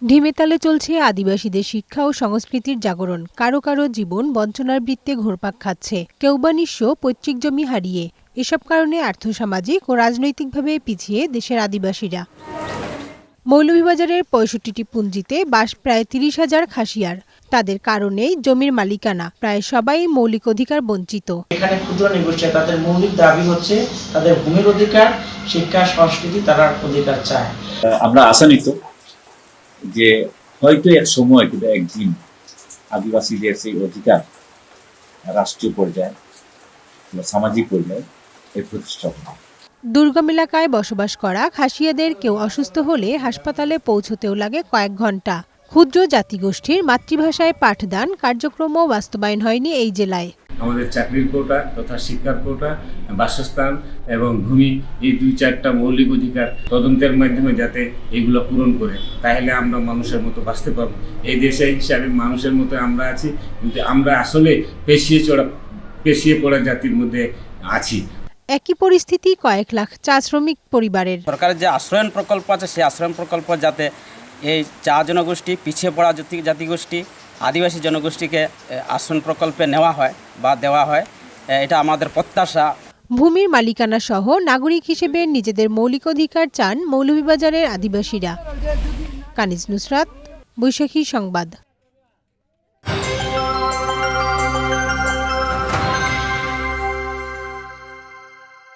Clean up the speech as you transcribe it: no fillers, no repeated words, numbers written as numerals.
ঢিমেতালে চলছে আদিবাসীদের শিক্ষা ও সংস্কৃতির জাগরণ। কারো কারো জীবন বঞ্চনার বৃত্তে ঘুরপাক খাচ্ছে, কেউ বা নিঃস্ব পৈতৃক জমি হারিয়ে। এসব কারণে আর্থসামাজিক ও রাজনৈতিকভাবে পিছিয়ে দেশের আদিবাসীরা। মৌলভীবাজারের ৬৫টি পুঞ্জিতে বাস প্রায় ৩০,০০০ খাসিয়ার। তাদের কারণেই জমির মালিকানা, প্রায় সবাই মৌলিক অধিকার বঞ্চিত। এখানে ক্ষুদ্র নিগোষ্ঠী তাদের মৌলিক দাবি হচ্ছে তাদের ভূমির অধিকার, শিক্ষা, সংস্কৃতি তারা অধিকার চায়। আমরা আশান্বিত যে হয়তো এক সময় কিন্তু একদিন আদিবাসীদের সেই অধিকার রাষ্ট্রীয় পর্যায়ে বা সামাজিক পর্যায়ে এই প্রতিষ্ঠা হবে। দুর্গম এলাকায় বসবাস করা খাসিয়াদের কেউ অসুস্থ হলে হাসপাতালে পৌঁছতেও লাগে কয়েক ঘন্টা। ক্ষুদ্র জাতিগোষ্ঠীর মাতৃভাষায় পাঠদান কার্যক্রমও বাস্তবায়ন হয়নি এই জেলায়। আমাদের চাকরির কোটা তথা শিক্ষার কোটা, বাসস্থান এবং ভূমি, এই ২-৪টা মৌলিক অধিকার তদন্তের মাধ্যমে যাতে এগুলো পূরণ করে, তাহলে আমরা মানুষের মতো বাঁচতে পারবো। এই দেশে হিসাবে মানুষের মতো আমরা আছি, কিন্তু আমরা আসলে পেছিয়ে পড়া জাতির মধ্যে আছি। একই পরিস্থিতি কয়েক লাখ চা শ্রমিক পরিবারের। সরকারের যে আশ্রয়ন প্রকল্প আছে, সেই আশ্রয়ন প্রকল্প যাতে এই চা জনগোষ্ঠী, পিছিয়ে পড়া জাতিগোষ্ঠী, আদিবাসী জনগোষ্ঠীকে আশ্রয়ন প্রকল্পে নেওয়া হয় বা দেওয়া হয়, এটা আমাদের প্রত্যাশা। ভূমির মালিকানা সহ নাগরিক হিসেবে নিজেদের মৌলিক অধিকার চান মৌলভীবাজারের আদিবাসীরা। কানিজ নুসরাত, বৈশাখী সংবাদ।